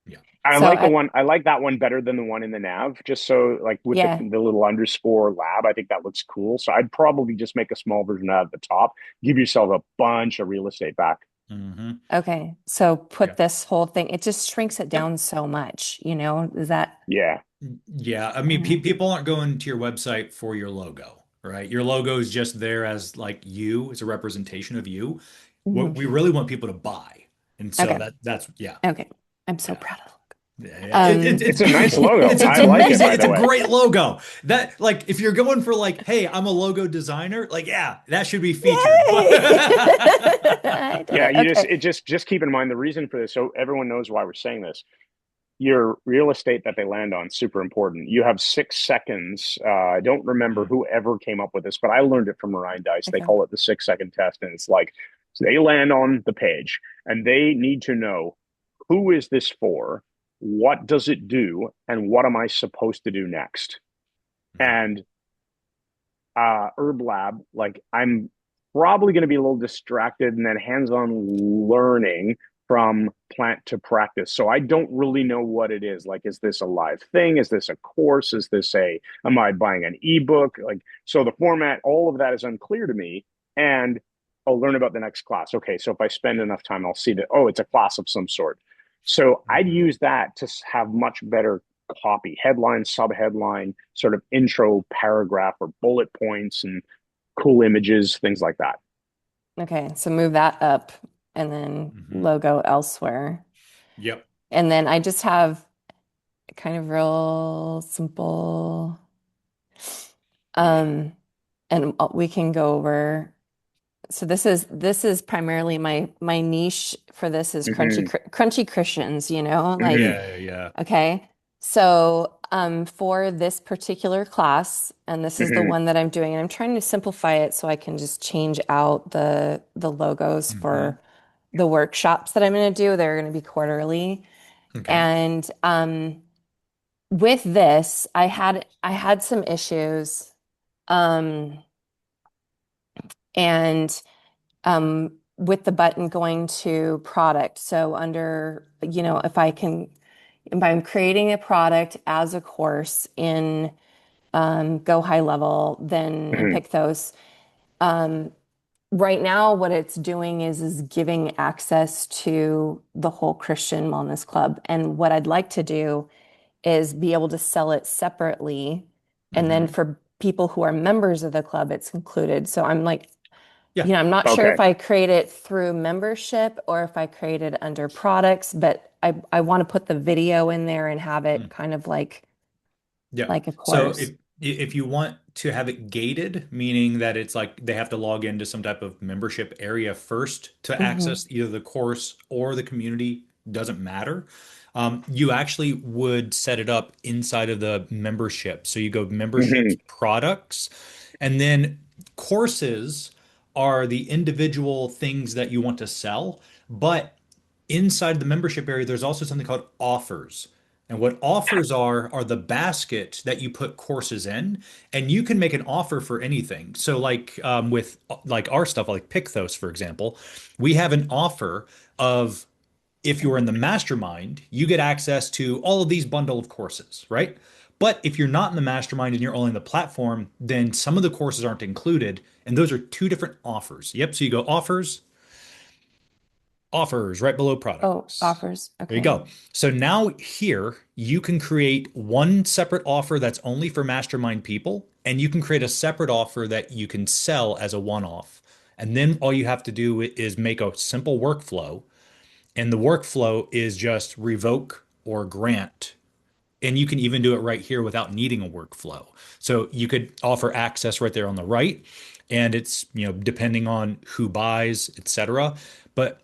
Yeah. I So like the one. I like that one better than the one in the nav. Just so like with yeah. the little underscore lab, I think that looks cool. So I'd probably just make a small version out at the top. Give yourself a bunch of real estate back. Mm-hmm. Okay. So Yeah. put this whole thing, it just shrinks it Yep. down so much, Is that Yeah. Yeah. I mean, pe Mhm. people aren't going to your website for your logo, right? Your logo is just there as like you. It's a representation of you. What Mhm. we really want people to buy. And so Okay. that's yeah. Okay. I'm so Yeah. proud of Yeah, it. yeah. It's a nice logo. It's I like it, amazing. by It's the a way. great logo. That like if you're going for like, hey, I'm a logo designer, like yeah, that should be featured. Yay! I did Yeah, it. Okay. just keep in mind the reason for this, so everyone knows why we're saying this. Your real estate that they land on, super important. You have 6 seconds. I don't remember Mm, whoever came up with this, but I learned it from Ryan Dice. They Okay. call it the 6 second test, and it's like so they land on the page and they need to know who is this for, what does it do, and what am I supposed to do next? yeah. And Herb Lab, like I'm probably going to be a little distracted and then hands-on learning from plant to practice. So I don't really know what it is. Like, is this a live thing? Is this a course? Am I buying an ebook? Like, so the format, all of that is unclear to me. And I'll learn about the next class. Okay, so if I spend enough time, I'll see that, oh, it's a class of some sort. So I'd Mhm. use that to have much better copy, headline, subheadline, sort of intro paragraph or bullet points and cool images, things like that. Okay. So move that up and then Mhm. logo elsewhere. Yep. And then I just have kind of real simple, Yeah. and we can go over. So this is primarily my niche for this is Mm-hmm. crunchy Christians, like Mm-hmm. Yeah, yeah. okay. So for this particular class, and this is the Mm-hmm. one that I'm doing, and I'm trying to simplify it so I can just change out the logos Hmm. for the workshops that I'm going to do. They're going to be quarterly. Okay. And with this, I had some issues. Um, and with the button going to product. So under, if I'm creating a product as a course in GoHighLevel, then in Mm-hmm. Pykthos, um, right now what it's doing is giving access to the whole Christian Wellness Club. And what I'd like to do is be able to sell it separately. And then Hmm. for people who are members of the club, it's included. So I'm like, Yeah. I'm not sure Okay. if I create it through membership or if I create it under products, but I want to put the video in there and have it Mm. kind of like Yeah. like a So course. if you want to have it gated, meaning that it's like they have to log into some type of membership area first to Hmm. access either the course or the community doesn't matter. You actually would set it up inside of the membership. So you go memberships, Hmm. products, and then courses are the individual things that you want to sell. But inside the membership area, there's also something called offers. And what offers are the basket that you put courses in, and you can make an offer for anything. So like with like our stuff, like Pykthos, for example, we have an offer of if you're in the mastermind, you get access to all of these bundle of courses, right? But if you're not in the mastermind and you're only in the platform, then some of the courses aren't included. And those are two different offers. Yep. So you go offers, offers right below Oh, products. offers. There you Okay. go. So now here you can create one separate offer that's only for mastermind people, and you can create a separate offer that you can sell as a one-off. And then all you have to do is make a simple workflow, and the workflow is just revoke or grant. And you can even do it right here without needing a workflow. So you could offer access right there on the right, and it's, depending on who buys, etc. But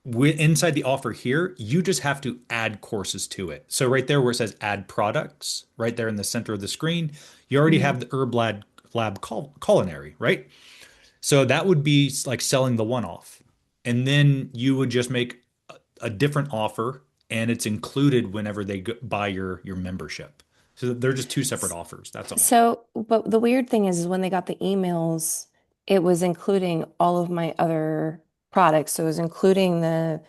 inside the offer here, you just have to add courses to it. So right there where it says add products, right there in the center of the screen, you already Mhm. have the Herb Lab culinary, right? So that would be like selling the one off. And then you would just make a different offer and it's included whenever they buy your membership. So they're just two separate offers. That's all. So, but the weird thing is when they got the emails, it was including all of my other products. So it was including the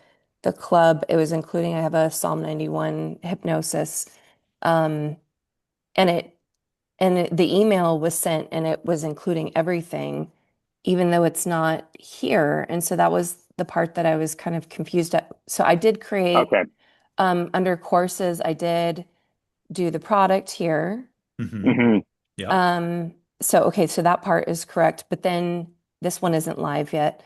club. It was including I have a Psalm 91 hypnosis. Um, and the email was sent and it was including everything, even though it's not here. And so that was the part that I was kind of confused at. So I did create Okay. under courses, I did do the product here. Hmm. Hmm. Yep. Um, so okay, so that part is correct, but then this one isn't live yet.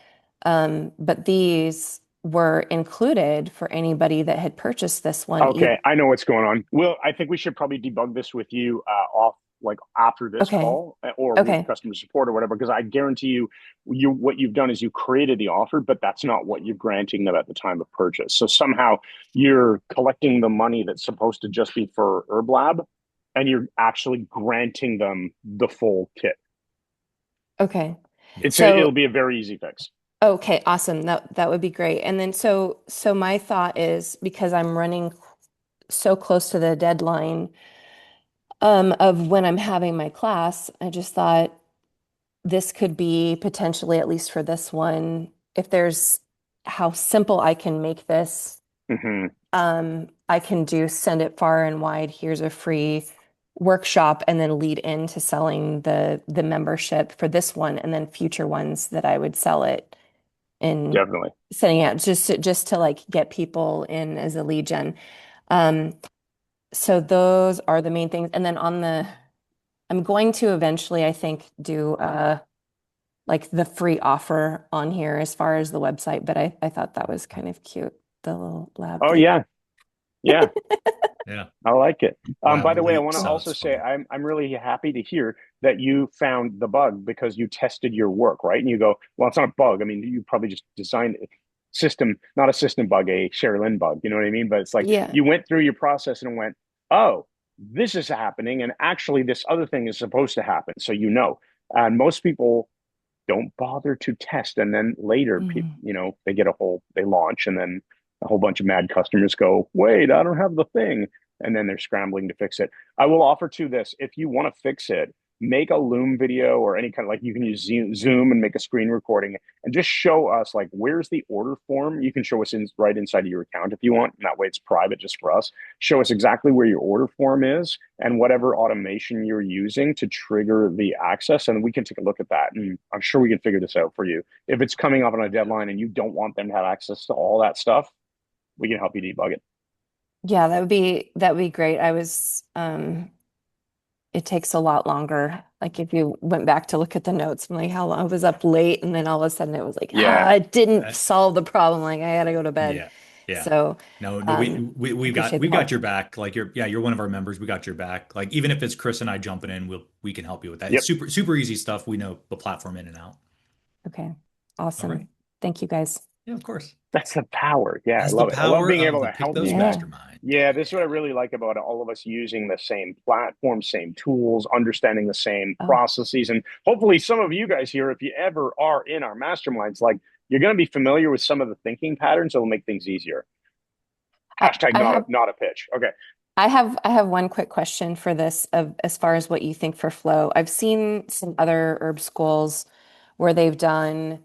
But these were included for anybody that had purchased this one. Okay, I know what's going on. Will, I think we should probably debug this with you off like after this Okay, call or with okay, customer support or whatever, because I guarantee you, what you've done is you created the offer, but that's not what you're granting them at the time of purchase. So somehow you're collecting the money that's supposed to just be for Herb Lab, and you're actually granting them the full kit. okay. It'll So be a very easy fix. okay, awesome. That would be great. And then so my thought is because I'm running so close to the deadline of when I'm having my class, I just thought this could be potentially, at least for this one, if there's how simple I can make this. Hmm. I can do send it far and wide. Here's a free workshop, and then lead into selling the membership for this one, and then future ones that I would sell it in Definitely. setting out just to like get people in as a lead gen. Um, so those are the main things. And then I'm going to eventually, I think, do like the free offer on here as far as the website, but I thought that was kind of cute, the little lab Oh thing. yeah, yeah. Yeah. I like it. By Lab the way, I leak want to also sounds say fun. I'm really happy to hear that you found the bug because you tested your work, right? And you go, well, it's not a bug. I mean, you probably just designed a system, not a system bug, a Sherilyn bug. You know what I mean? But it's like Yeah. you went through your process and went, oh, this is happening, and actually, this other thing is supposed to happen. So you know, and most people don't bother to test, and then later, Mhm. they get they launch, and then a whole bunch of mad customers go, wait, I don't have the thing, and then they're scrambling to fix it. I will offer to this: if you want to fix it, make a Loom video or any kind of, like, you can use Zoom and make a screen recording and just show us like where's the order form. You can show us right inside of your account if you want, and that way it's private just for us. Show us exactly where your order form is and whatever automation you're using to trigger the access, and we can take a look at that. And I'm sure we can figure this out for you. If it's coming up on a deadline and you don't want them to have access to all that stuff, we can help you debug it. Yeah, that would be great. It takes a lot longer. Like if you went back to look at the notes, I'm like, how long I was up late, and then all of a sudden it was like, Yeah. it didn't Uh, solve the problem. Like I gotta go to bed. yeah. Yeah. So No, I we've got appreciate the we've got help. your back. Like you're one of our members. We got your back. Like even if it's Chris and I jumping in, we can help you with that. It's Yep. super easy stuff. We know the platform in and out. Okay, All right. awesome. Thank you guys. Yeah, of course. That's the power. Yeah, I That's the love it. I love power being of able the to help Pykthos you guys. mastermind. Yeah, this is what I really like about it. All of us using the same platform, same tools, understanding the same Oh, processes. And hopefully some of you guys here, if you ever are in our masterminds, like you're going to be familiar with some of the thinking patterns that will make things easier. I, Hashtag I not have not a pitch. Okay. I have one quick question for this of as far as what you think for flow. I've seen some other herb schools where they've done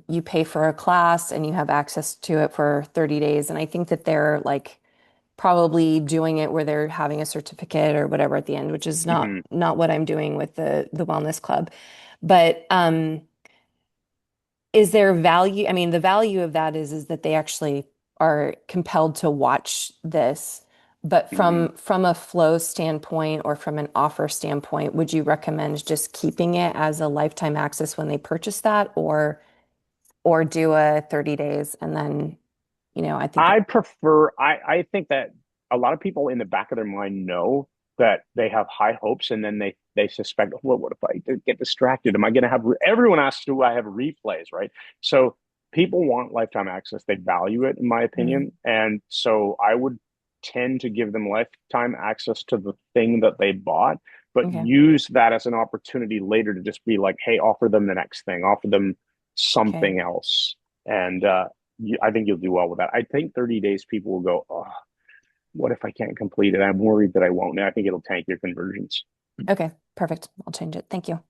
you pay for a class and you have access to it for 30 days. And I think that they're like probably doing it where they're having a certificate or whatever at the end, which is not Mm-hmm. not what I'm doing with the wellness club. But is there value? I mean, the value of that is that they actually are compelled to watch this. But Mm-hmm. from a flow standpoint or from an offer standpoint, would you recommend just keeping it as a lifetime access when they purchase that, or do a 30 days and then, I think I think that a lot of people in the back of their mind know that they have high hopes, and then they suspect, well, what if I get distracted? Am I going to have, everyone asks, do I have replays, right? So people want lifetime access. They value it, in my Mhm. opinion. And so I would tend to give them lifetime access to the thing that they bought, but Okay. use that as an opportunity later to just be like, hey, offer them the next thing, offer them Okay. something else. And I think you'll do well with that. I think 30 days people will go, oh, what if I can't complete it? I'm worried that I won't. And I think it'll tank your conversions. Okay. Perfect. I'll change it. Thank you.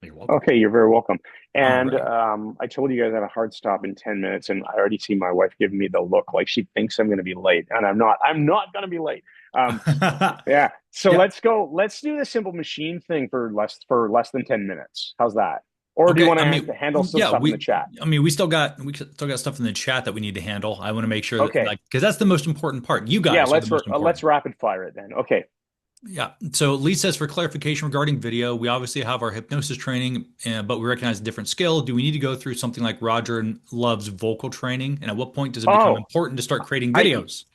You're welcome. Okay, you're very welcome. All And right. I told you guys I had a hard stop in 10 minutes, and I already see my wife giving me the look like she thinks I'm going to be late, and I'm not. I'm not going to be late. Um, yeah. So Yeah. let's go. Let's do the simple machine thing for less than 10 minutes. How's that? Or do you Okay. want I to mean, handle some yeah, stuff in the chat? we still got stuff in the chat that we need to handle. I want to make sure that, Okay. like, because that's the most important part. You Yeah. guys are the most Let's important. rapid fire it then. Okay. Yeah. So Lee says for clarification regarding video, we obviously have our hypnosis training, but we recognize a different skill. Do we need to go through something like Roger Love's vocal training? And at what point does it become Oh, important to start creating I videos?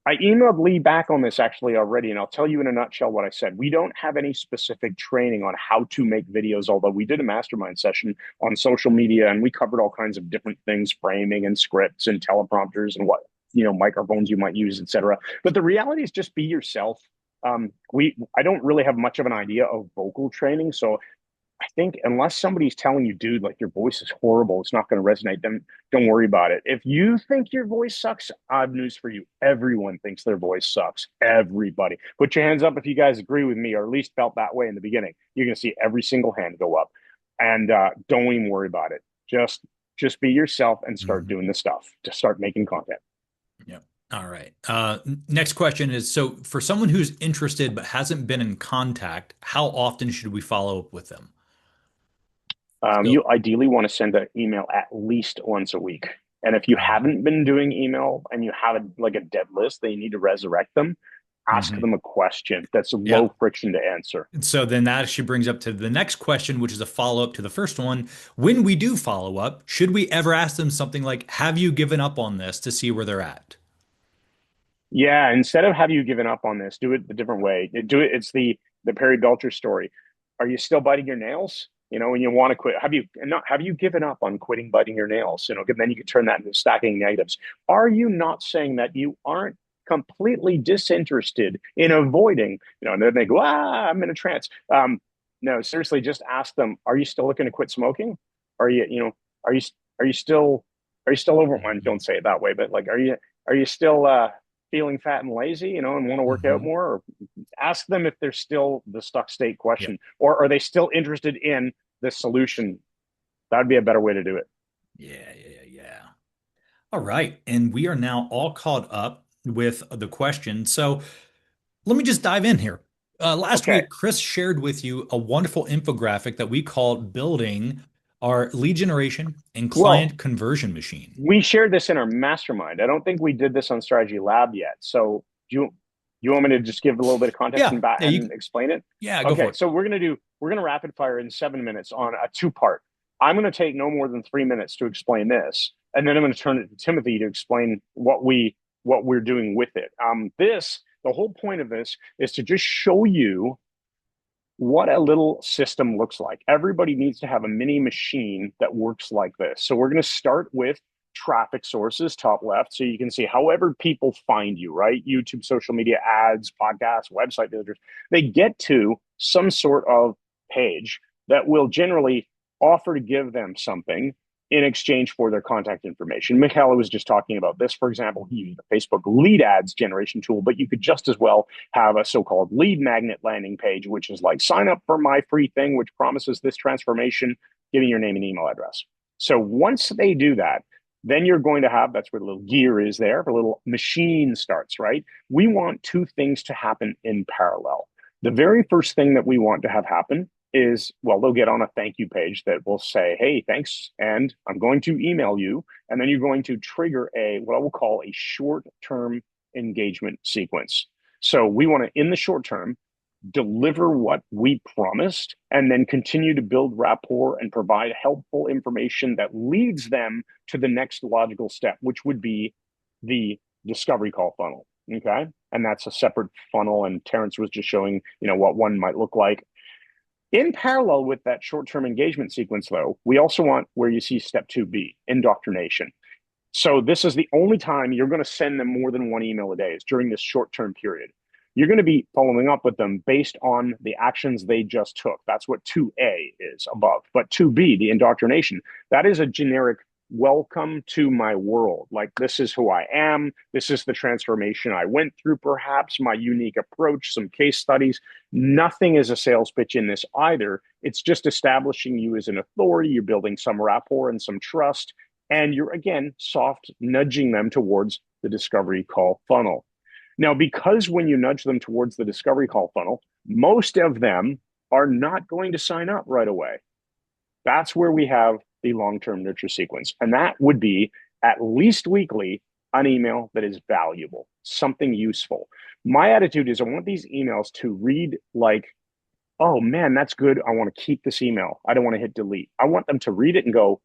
I emailed Lee back on this actually already, and I'll tell you in a nutshell what I said. We don't have any specific training on how to make videos, although we did a mastermind session on social media and we covered all kinds of different things, framing and scripts and teleprompters and what, microphones you might use, etc. But the reality is just be yourself. I don't really have much of an idea of vocal training, so I think unless somebody's telling you, dude, like your voice is horrible, it's not going to resonate, then don't worry about it. If you think your voice sucks, I have news for you. Everyone thinks their voice sucks. Everybody. Put your hands up if you guys agree with me or at least felt that way in the beginning. You're going to see every single hand go up. And don't even worry about it. Just be yourself and start Mhm. doing the stuff. Just start making content. Yep. All right. Next question is, so for someone who's interested but hasn't been in contact, how often should we follow up with them? So, You ideally want to send an email at least once a week. And if you uh, haven't been doing email and you have like a dead list that you need to resurrect them, ask mhm. them a question that's Yeah. low friction to answer. So then that actually brings up to the next question, which is a follow-up to the first one. When we do follow up, should we ever ask them something like, have you given up on this to see where they're at? Yeah, instead of have you given up on this, do it a different way. Do it. It's the Perry Belcher story. Are you still biting your nails? When you want to quit, have you given up on quitting biting your nails? Then you can turn that into stacking negatives. Are you not saying that you aren't completely disinterested in avoiding? And then they go, I'm in a trance. No, seriously, just ask them. Are you still looking to quit smoking? Are you, are you, are you still, are you still over? Well, Mhm. don't say it that way, but like, are you still feeling fat and lazy, and want to work out Mhm. more? Or ask them if they're still the stuck state Yeah. question, or are they still interested in the solution? That'd be a better way to do it. Yeah, yeah, yeah. All right. And we are now all caught up with the question. So let me just dive in here. Last Okay. week, Chris shared with you a wonderful infographic that we called Building Our Lead Generation and Well, Client Conversion Machine. we shared this in our mastermind. I don't think we did this on Strategy Lab yet. So do you want me to just give a little bit of context Yeah, and back yeah, and explain it? yeah, go for Okay, it. so we're gonna rapid fire in 7 minutes on a two-part. I'm gonna take no more than 3 minutes to explain this, and then I'm gonna turn it to Timothy to explain what we're doing with it. The whole point of this is to just show you what a little system looks like. Everybody needs to have a mini machine that works like this. So we're going to start with traffic sources, top left. So you can see however people find you, right? YouTube, social media, ads, podcasts, website visitors, they get to some sort of page that will generally offer to give them something in exchange for their contact information. Mikhail was just talking about this. For example, he used a Facebook lead ads generation tool, but you could just as well have a so-called lead magnet landing page, which is like, sign up for my free thing, which promises this transformation, giving your name and email address. So once they do that, then you're going to have, that's where the little gear is there, the little machine starts, right? We want two things to happen in parallel. The very first thing that we want to have happen is, well, they'll get on a thank you page that will say, hey, thanks, and I'm going to email you. And then you're going to trigger what I will call a short-term engagement sequence. So we want to, in the short term, deliver what we promised, and then continue to build rapport and provide helpful information that leads them to the next logical step, which would be the discovery call funnel. Okay. And that's a separate funnel. And Terance was just showing, what one might look like. In parallel with that short-term engagement sequence, though, we also want where you see step 2B, indoctrination. So this is the only time you're going to send them more than one email a day, is during this short-term period. You're going to be following up with them based on the actions they just took. That's what 2A is above. But 2B, the indoctrination, that is a generic welcome to my world. Like, this is who I am. This is the transformation I went through, perhaps my unique approach, some case studies. Nothing is a sales pitch in this either. It's just establishing you as an authority. You're building some rapport and some trust. And you're, again, soft nudging them towards the discovery call funnel. Now, because when you nudge them towards the discovery call funnel, most of them are not going to sign up right away. That's where we have the long-term nurture sequence. And that would be at least weekly an email that is valuable, something useful. My attitude is I want these emails to read like, oh man, that's good. I want to keep this email. I don't want to hit delete. I want them to read it and go,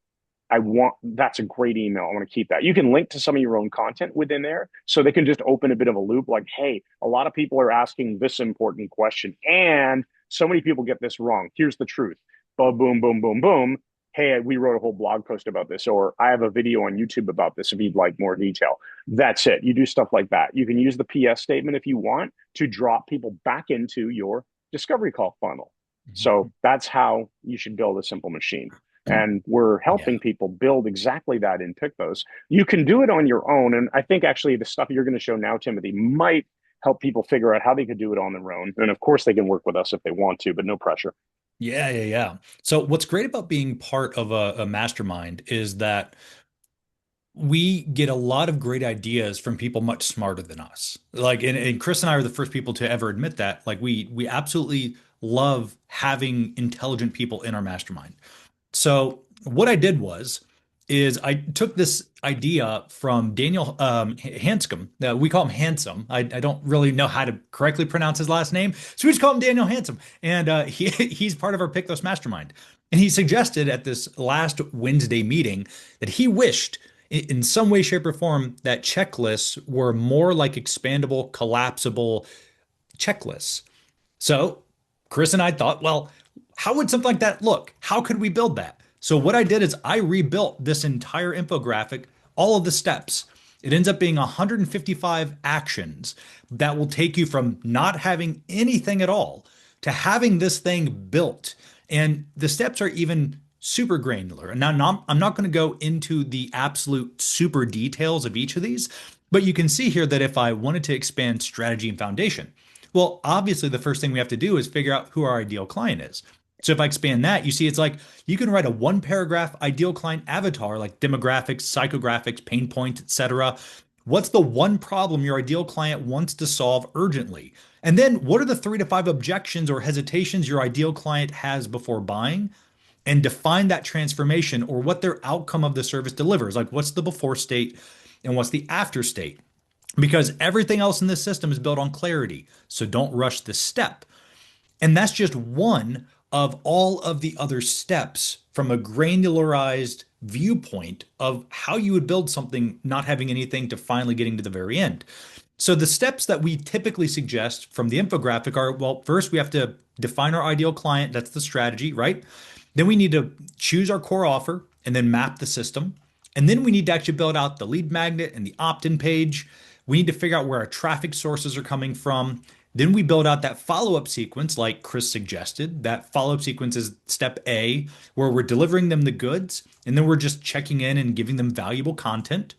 that's a great email. I want to keep that. You can link to some of your own content within there, so they can just open a bit of a loop like, hey, a lot of people are asking this important question, and so many people get this wrong. Here's the truth. Boom, boom, boom, boom, boom. Hey, we wrote a whole blog post about this, or I have a video on YouTube about this if you'd like more detail. That's it. You do stuff like that. You can use the PS statement if you want to drop people back into your discovery call funnel. Mm-hmm. So that's how you should build a simple machine. And we're helping people build exactly that in Pykthos. You can do it on your own. And I think actually the stuff you're going to show now, Timothy, might help people figure out how they could do it on their own. And of course, they can work with us if they want to, but no pressure. Yeah. So what's great about being part of a mastermind is that we get a lot of great ideas from people much smarter than us. Like, and Chris and I are the first people to ever admit that. Like, we absolutely love having intelligent people in our mastermind. So what I did is I took this idea from Daniel Hanscom. We call him Handsome. I don't really know how to correctly pronounce his last name, so we just call him Daniel Handsome. And he's part of our Pykthos mastermind. And he suggested at this last Wednesday meeting that he wished in some way, shape, or form that checklists were more like expandable, collapsible checklists. So Chris and I thought, well, how would something like that look? How could we build that? So what I did is I rebuilt this entire infographic, all of the steps. It ends up being 155 actions that will take you from not having anything at all to having this thing built. And the steps are even super granular. And now I'm not going to go into the absolute super details of each of these, but you can see here that if I wanted to expand strategy and foundation, well, obviously the first thing we have to do is figure out who our ideal client is. So if I expand that, you see it's like you can write a 1-paragraph ideal client avatar, like demographics, psychographics, pain points, etc. What's the one problem your ideal client wants to solve urgently? And then what are the 3 to 5 objections or hesitations your ideal client has before buying? And define that transformation or what their outcome of the service delivers. Like, what's the before state and what's the after state? Because everything else in this system is built on clarity. So don't rush this step. And that's just one of all of the other steps from a granularized viewpoint of how you would build something not having anything to finally getting to the very end. So the steps that we typically suggest from the infographic are, well, first we have to define our ideal client. That's the strategy, right? Then we need to choose our core offer and then map the system. And then we need to actually build out the lead magnet and the opt-in page. We need to figure out where our traffic sources are coming from. Then we build out that follow-up sequence like Chris suggested. That follow-up sequence is step A, where we're delivering them the goods, and then we're just checking in and giving them valuable content.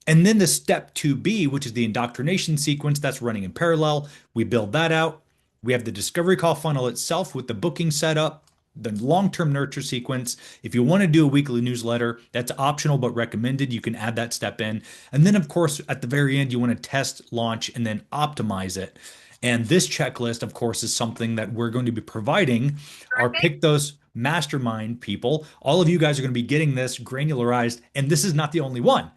And then the step 2B, which is the indoctrination sequence that's running in parallel, we build that out. We have the discovery call funnel itself with the booking setup, the long-term nurture sequence. If you want to do a weekly newsletter, that's optional but recommended. You can add that step in. And then, of course, at the very end, you want to test, launch, and then optimize it. And this checklist, of course, is something that we're going to be providing our Pykthos mastermind people. All of you guys are going to be getting this granularized, and this is not the only one.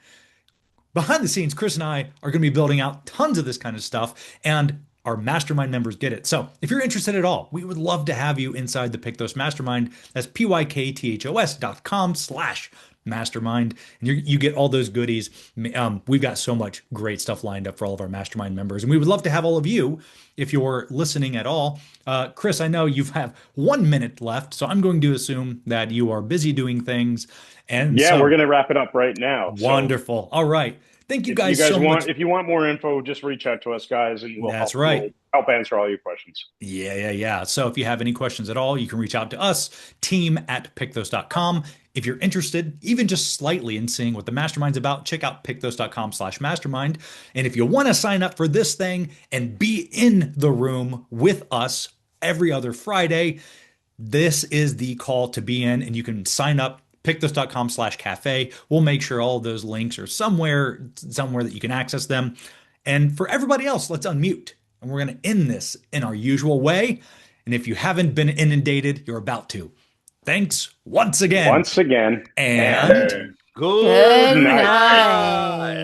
Behind the scenes, Chris and I are going to be building out tons of this kind of stuff, and our mastermind members get it. So if you're interested at all, we would love to have you inside the Pykthos mastermind. That's pykthos.com/mastermind. And you get all those goodies. We've got so much great stuff lined up for all of our mastermind members. And we would love to have all of you, if you're listening at all. Chris, I know you have 1 minute left, so I'm going to assume that you are busy doing things. And yeah, so, we're going to wrap it up right now. Wonderful. All right. Thank you guys so much. If you want more info, just reach out to us, guys, and we'll help answer all your questions. Yeah. So if you have any questions at all, you can reach out to us, team@pykthos.com. If you're interested, even just slightly, in seeing what the mastermind's about, check out pykthos.com/mastermind. And if you want to sign up for this thing and be in the room with us every other Friday, this is the call to be in, and you can sign up. Pykthos.com/cafe. We'll make sure all of those links are somewhere that you can access them. And for everybody else, let's unmute. And we're going to end this in our usual way. And if you haven't been inundated, you're about to. Thanks once again. And good night.